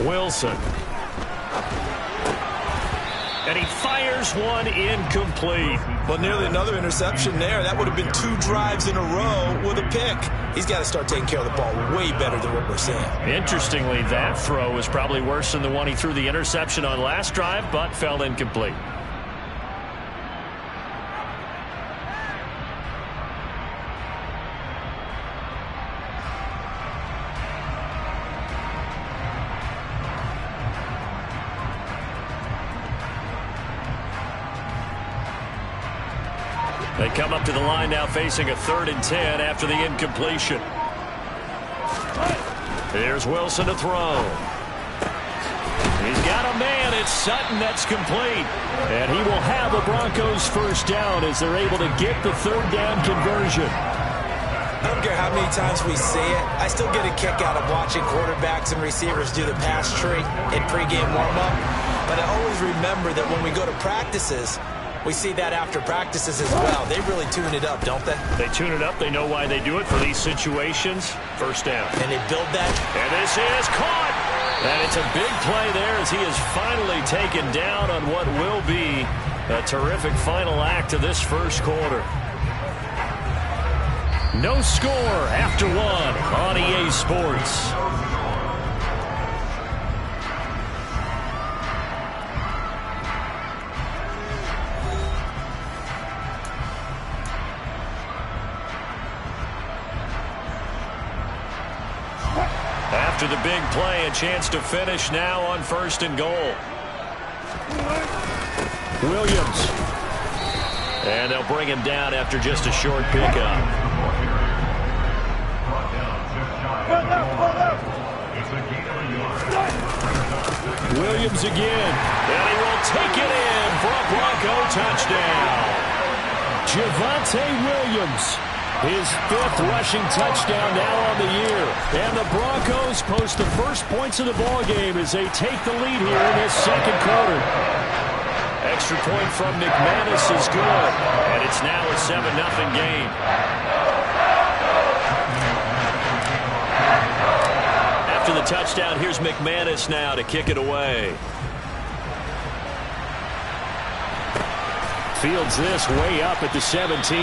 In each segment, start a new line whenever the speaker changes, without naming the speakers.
Wilson. And he fires one incomplete.
Well, nearly another interception there. That would have been 2 drives in a row with a pick. He's got to start taking care of the ball way better than what we're seeing.
Interestingly, that throw was probably worse than the one he threw the interception on last drive, but fell incomplete. They come up to the line now facing a 3rd and 10 after the incompletion. Here's Wilson to throw. He's got a man. It's Sutton that's complete. And he will have a Broncos first down as they're able to get the 3rd down conversion.
I don't care how many times we see it. I still get a kick out of watching quarterbacks and receivers do the pass tree in pregame warm-up. But I always remember that when we go to practices, we see that after practices as well. They really tune it up, don't they?
They tune it up. They know why they do it for these situations. First down.
And they build that.
And this is caught. And it's a big play there as he is finally taken down on what will be a terrific final act of this first quarter. No score after 1 on EA Sports. After the big play, a chance to finish now on 1st and goal. Williams. And they'll bring him down after just a short pickup. Williams again. And he will take it in for a Bronco touchdown. Javonte Williams. His 5th rushing touchdown now on the year. And the Broncos post the first points of the ballgame as they take the lead here in this 2nd quarter. Extra point from McManus is good. And it's now a 7-0 game. After the touchdown, here's McManus now to kick it away. Fields this way up at the 17.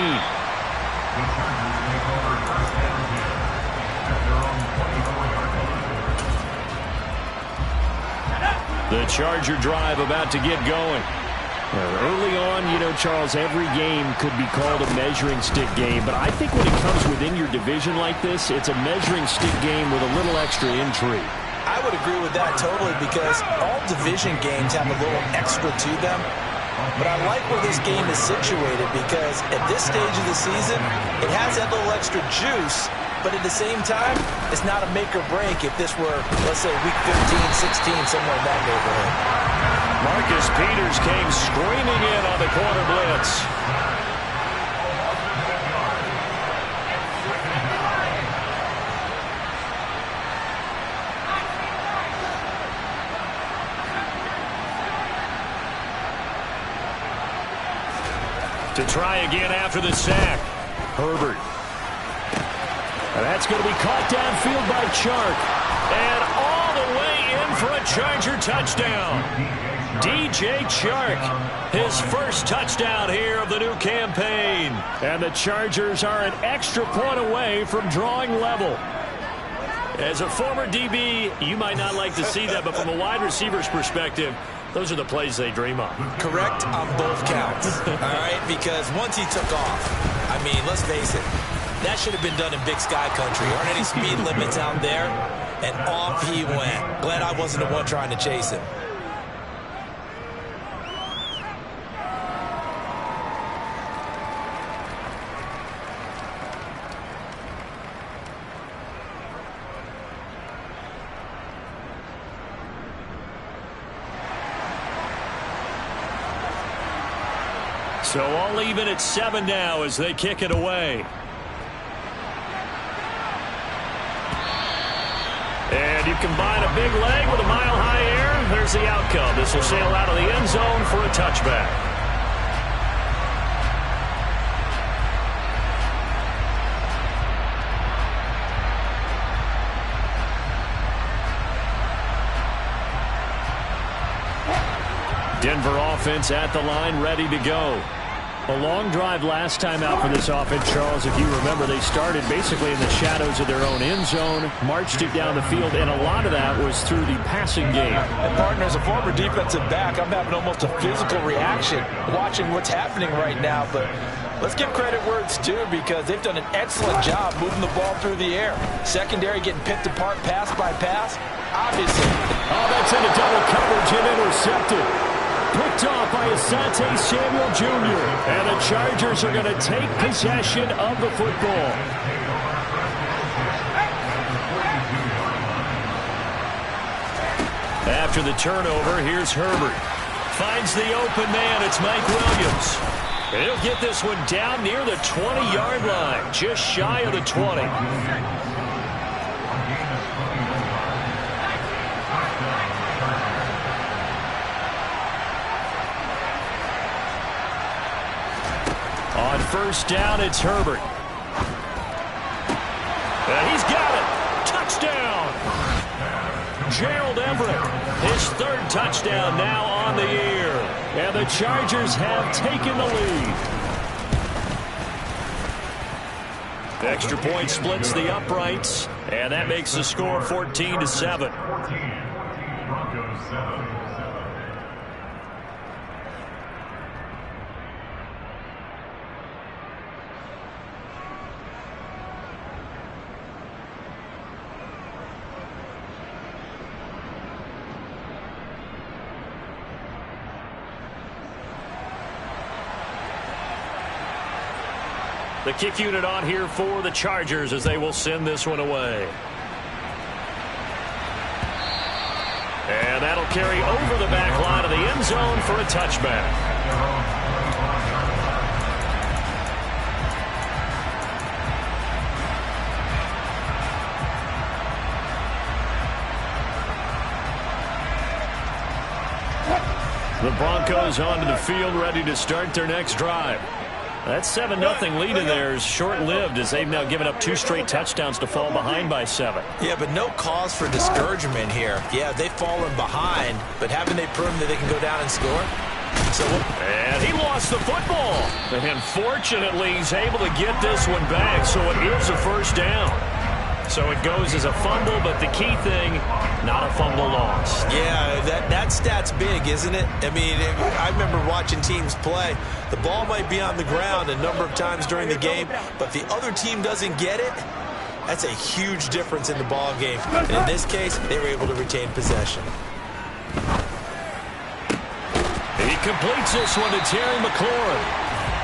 The Charger drive about to get going. Early on, you know, Charles, every game could be called a measuring stick game, but I think when it comes within your division like this, it's a measuring stick game with a little extra intrigue.
I would agree with that totally because all division games have a little extra to them. But I like where this game is situated because at this stage of the season, it has that little extra juice. But at the same time, it's not a make or break if this were, let's say, week 15, 16, somewhere in that neighborhood.
Marcus Peters came screaming in on the corner blitz. To try again after the sack. Herbert. And that's going to be caught downfield by Chark. And all the way in for a Charger touchdown. DJ Chark, his first touchdown here of the new campaign. And the Chargers are an extra point away from drawing level. As a former DB, you might not like to see that, but from a wide receiver's perspective, those are the plays they dream of.
Correct on both counts, all right? Because once he took off, I mean, let's face it, that should have been done in Big Sky Country. Aren't any speed limits out there? And off he went. Glad I wasn't the one trying to chase him.
So all even at 7 now as they kick it away. And you combine a big leg with a mile-high air. There's the outcome. This will sail out of the end zone for a touchback. Denver offense at the line, ready to go. A long drive last time out for this offense, Charles. If you remember, they started basically in the shadows of their own end zone, marched it down the field, and a lot of that was through the passing game.
And partner, as a former defensive back, I'm having almost a physical reaction watching what's happening right now. But let's give credit where it's due, because they've done an excellent job moving the ball through the air. Secondary getting picked apart pass by pass. Obviously.
Oh, that's into double coverage and intercepted. Picked off by Asante Samuel Jr. And the Chargers are going to take possession of the football. After the turnover, here's Herbert. Finds the open man. It's Mike Williams. And he'll get this one down near the 20-yard line, just shy of the 20. On first down, it's Herbert. And he's got it. Touchdown. Gerald Everett, his third touchdown now on the year. And the Chargers have taken the lead. The extra point splits the uprights, and that makes the score 14-7. The kick unit on here for the Chargers as they will send this one away. And that'll carry over the back line of the end zone for a touchback. The Broncos onto the field, ready to start their next drive. That 7-0 lead in there is short-lived, as they've now given up 2 straight touchdowns to fall behind by 7.
Yeah, but no cause for discouragement here. Yeah, they've fallen behind, but haven't they proven that they can go down and score?
And he lost the football. And fortunately, he's able to get this one back, so it is a first down. So it goes as a fumble, but the key thing, not a fumble loss.
Yeah, that stat's big, isn't it? I mean, I remember watching teams play. The ball might be on the ground a number of times during the game, but the other team doesn't get it. That's a huge difference in the ball game. And in this case, they were able to retain possession.
He completes this one to Terry McLaurin.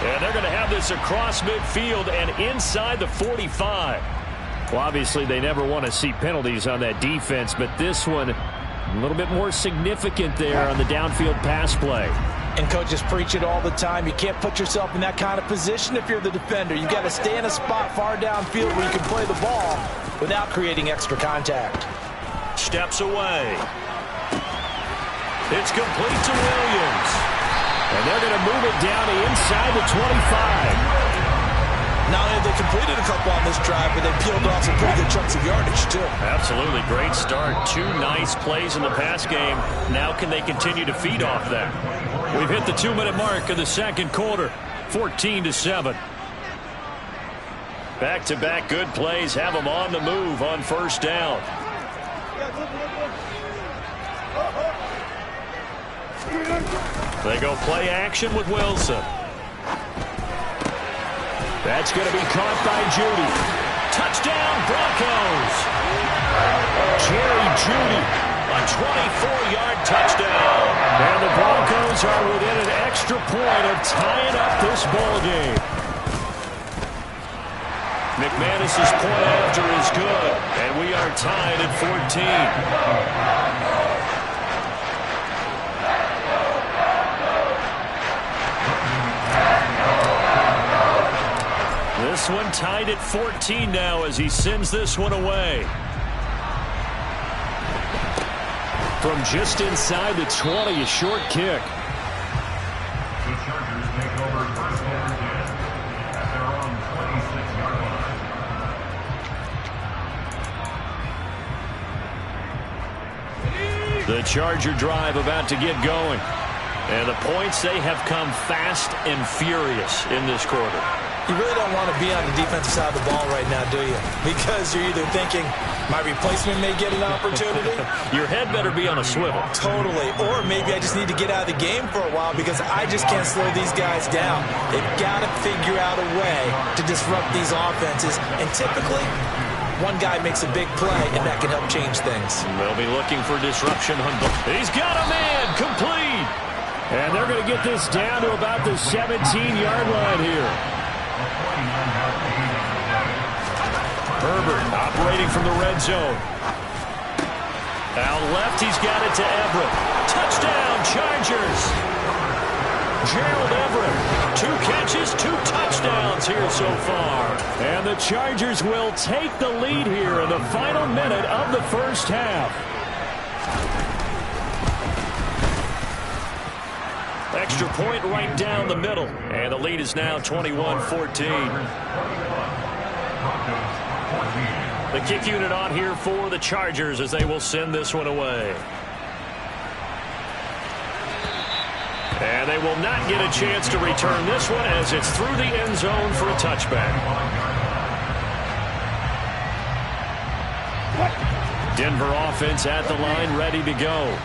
And they're going to have this across midfield and inside the 45. Well, obviously, they never want to see penalties on that defense, but this one a little bit more significant there on the downfield pass play.
And coaches preach it all the time. You can't put yourself in that kind of position if you're the defender. You've got to stay in a spot far downfield where you can play the ball without creating extra contact.
Steps away. It's complete to Williams. And they're going to move it down to inside the 25.
Not only have they completed a couple on this drive, but they peeled off some pretty good chunks of yardage, too.
Absolutely. Great start. 2 nice plays in the pass game. Now can they continue to feed off that? We've hit the 2-minute mark of the second quarter. 14-7. Back-to-back good plays have them on the move on first down. They go play action with Wilson. That's going to be caught by Jeudy. Touchdown, Broncos. Jerry Jeudy, a 24-yard touchdown. And the Broncos are within an extra point of tying up this ball game. McManus's point after is good, and we are tied at 14. This one tied at 14 now as he sends this one away. From just inside the 20, a short kick.
The Chargers take over first and 10 at their own 26-yard line.
The Charger drive about to get going. And the points, they have come fast and furious in this quarter.
You really don't want to be on the defensive side of the ball right now, do you? Because you're either thinking, my replacement may get an opportunity.
Your head better be on a swivel.
Totally. Or maybe I just need to get out of the game for a while because I just can't slow these guys down. They've got to figure out a way to disrupt these offenses. And typically, one guy makes a big play, and that can help change things.
They'll be looking for disruption. He's got a man complete. And they're going to get this down to about the 17-yard line here. Herbert operating from the red zone. Out left, he's got it to Everett. Touchdown, Chargers. Gerald Everett, 2 catches, 2 touchdowns here so far. And the Chargers will take the lead here in the final minute of the first half. Extra point right down the middle. And the lead is now 21-14. The kick unit on here for the Chargers as they will send this one away. And they will not get a chance to return this one as it's through the end zone for a touchback. Denver offense at the line, ready to go.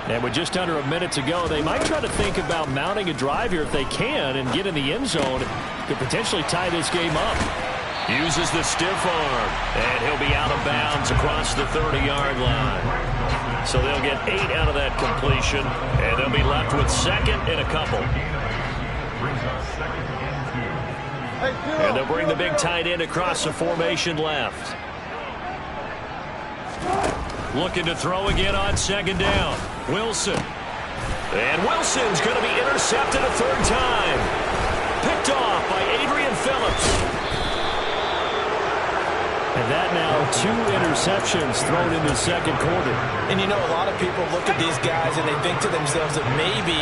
And with just under a minute to go, they might try to think about mounting a drive here if they can and get in the end zone. Could potentially tie this game up. Uses the stiff arm, and he'll be out of bounds across the 30-yard line. So they'll get 8 out of that completion, and they'll be left with second and a couple. And they'll bring the big tight end across the formation left. Looking to throw again on second down. Wilson. And Wilson's going to be intercepted a third time. Picked off by Adrian Phillips. And that now 2 interceptions thrown in the second quarter.
And you know, a lot of people look at these guys and they think to themselves that maybe,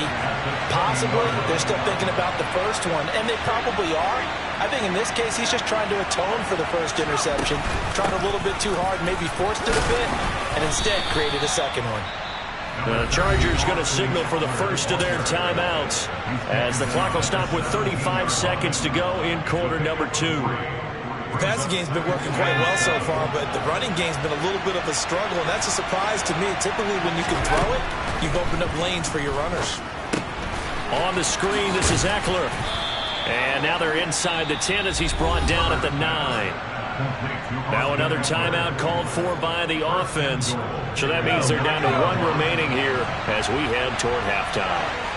possibly, they're still thinking about the first one. And they probably are. I think in this case, he's just trying to atone for the first interception. Tried a little bit too hard, maybe forced it a bit, and instead created a second one.
The Chargers going to signal for the first of their timeouts as the clock will stop with 35 seconds to go in quarter number 2.
The passing game's been working quite well so far, but the running game's been a little bit of a struggle, and that's a surprise to me. Typically, when you can throw it, you've opened up lanes for your runners.
On the screen, this is Eckler. And now they're inside the 10 as he's brought down at the 9. Now another timeout called for by the offense. So that means they're down to 1 remaining here as we head toward halftime.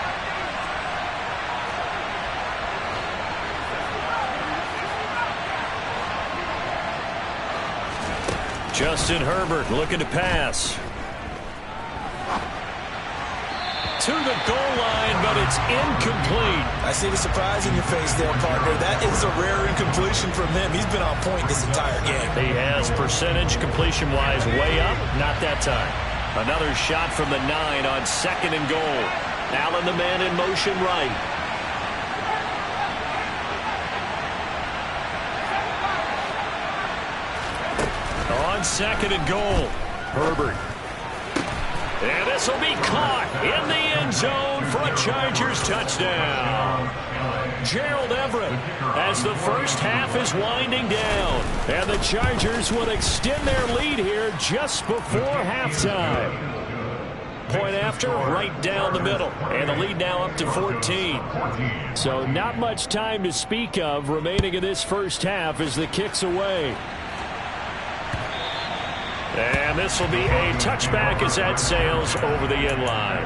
Justin Herbert looking to pass. To the goal line, but it's incomplete.
I see the surprise in your face there, partner. That is a rare incompletion from him. He's been on point this entire game.
He has percentage completion-wise way up. Not that time. Another shot from the 9 on second and goal. Allen the man in motion right. On second and goal, Herbert. And this will be caught in the end zone for a Chargers touchdown. Gerald Everett as the first half is winding down. And the Chargers will extend their lead here just before halftime. Point after, right down the middle. And the lead now up to 14. So not much time to speak of remaining in this first half as the kick's away. And this will be a touchback as that sails over the end line.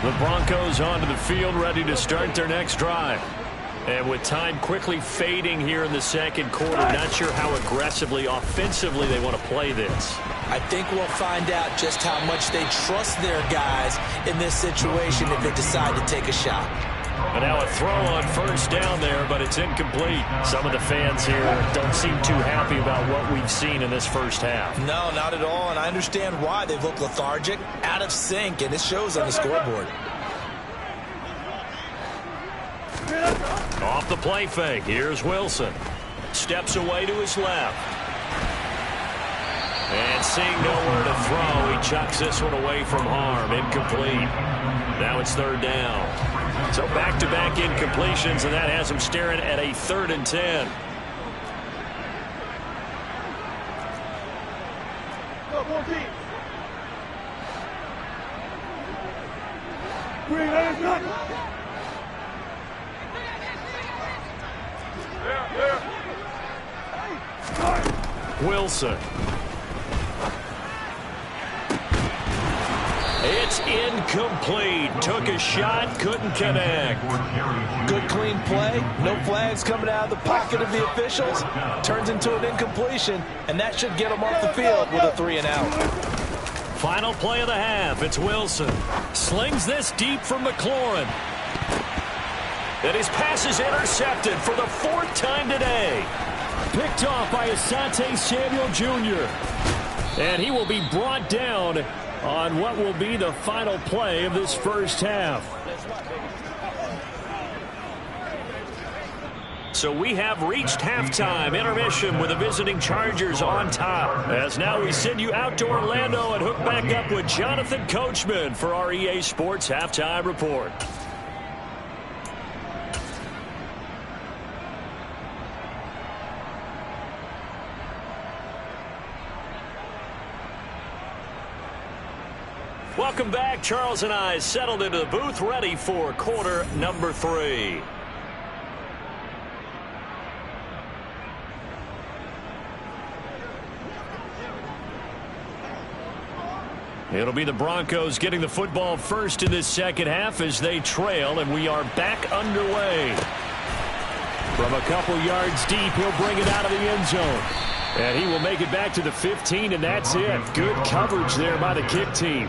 The Broncos onto the field ready to start their next drive. And with time quickly fading here in the second quarter, not sure how aggressively, offensively they want to play this.
I think we'll find out just how much they trust their guys in this situation if they decide to take a shot.
And now a throw on first down there, but it's incomplete. Some of the fans here don't seem too happy about what we've seen in this first half.
No, not at all, and I understand why. They look lethargic, out of sync, and it shows on the scoreboard.
Off the play fake, here's Wilson. Steps away to his left. And seeing nowhere to throw, he chucks this one away from harm. Incomplete. Now it's third down. So back-to-back incompletions, and that has him staring at a 3rd and 10. Wilson. It's incomplete. Took a shot, couldn't connect.
Good clean play. No flags coming out of the pocket of the officials. Turns into an incompletion, and that should get him off the field with a 3 and out.
Final play of the half. It's Wilson. Slings this deep from McLaurin. And his pass is intercepted for the 4th time today. Picked off by Asante Samuel Jr. And he will be brought down on what will be the final play of this first half. So we have reached halftime. Intermission with the visiting Chargers on top. As now we send you out to Orlando and hook back up with Jonathan Coachman for our EA Sports Halftime Report. Welcome back. Charles and I settled into the booth, ready for quarter number 3. It'll be the Broncos getting the football first in this second half as they trail, and we are back underway. From a couple yards deep, he'll bring it out of the end zone. And he will make it back to the 15, and that's it. Good coverage there by the kick team.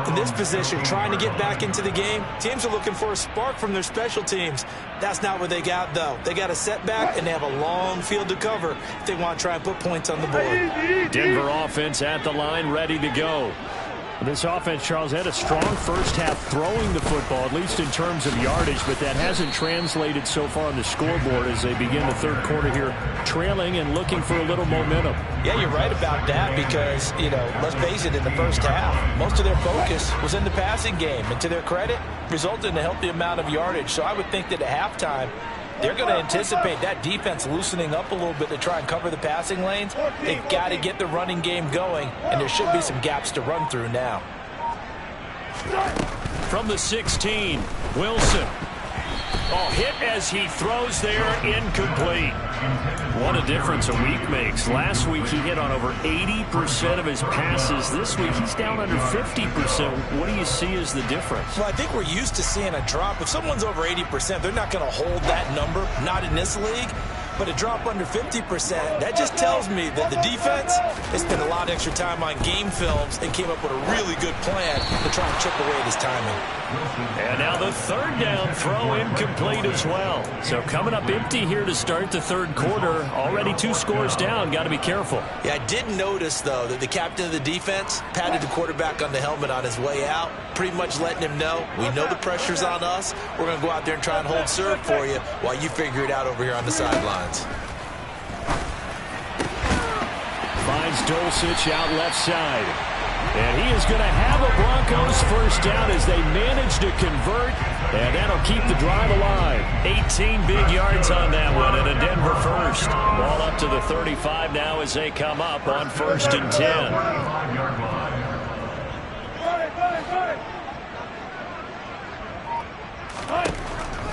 In this position, trying to get back into the game, teams are looking for a spark from their special teams. That's not what they got, though. They got a setback, and they have a long field to cover if they want to try and put points on the board.
Denver offense at the line, ready to go. This offense, Charles, had a strong first half throwing the football, at least in terms of yardage, but that hasn't translated so far on the scoreboard as they begin the third quarter here, trailing and looking for a little momentum.
Yeah, you're right about that because, let's face it, in the first half, most of their focus was in the passing game, and to their credit, resulted in a healthy amount of yardage. So I would think that at halftime, they're going to anticipate that defense loosening up a little bit to try and cover the passing lanes. They've got to get the running game going, and there should be some gaps to run through now.
From the 16, Wilson. Oh, hit as he throws there, incomplete. What a difference a week makes. Last week he hit on over 80% of his passes. This week he's down under 50%. What do you see as the difference?
Well, I think we're used to seeing a drop. If someone's over 80%, they're not going to hold that number, not in this league. But a drop under 50%, that just tells me that the defense has spent a lot of extra time on game films and came up with a really good plan to try and chip away at his timing.
And now the third down throw incomplete as well. So coming up empty here to start the third quarter. Already 2 scores down. Got to be careful.
Yeah, I did notice, though, that the captain of the defense patted the quarterback on the helmet on his way out, pretty much letting him know, we know the pressure's on us. We're going to go out there and try and hold serve for you while you figure it out over here on the sidelines.
Finds Dulcich out left side. And he is going to have a Broncos first down as they manage to convert. And that'll keep the drive alive. 18 big yards on that one, and a Denver first. Ball up to the 35 now as they come up on 1st and 10.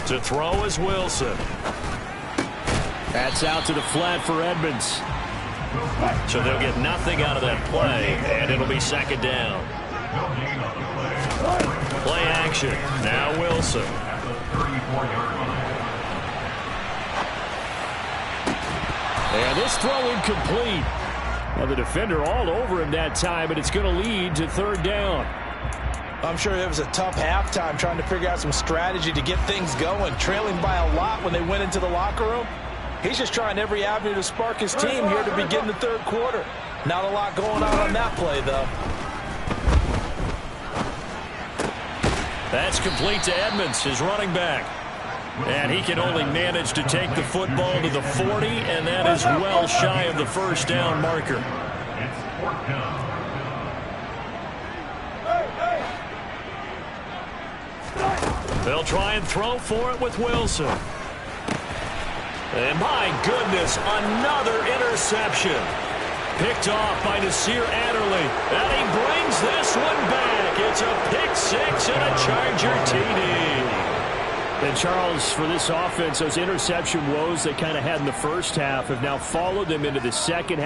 To throw is Wilson. That's out to the flat for Edmonds. So they'll get nothing out of that play, and it'll be 2nd down. Play action. Now Wilson. And this throw incomplete. Now the defender all over him that time, but it's going to lead to 3rd down.
I'm sure it was a tough halftime trying to figure out some strategy to get things going, trailing by a lot when they went into the locker room. He's just trying every avenue to spark his team here to begin the third quarter. Not a lot going on that play, though.
That's complete to Edmonds, his running back. And he can only manage to take the football to the 40, and that is well shy of the first down marker.
Fourth down.
They'll try and throw for it with Wilson. And my goodness, another interception. Picked off by Nasir Adderley. And he brings this one back. It's a pick six and a Charger TD.
And Charles, for this offense, those interception woes they kind of had in the first half have now followed them into the second half.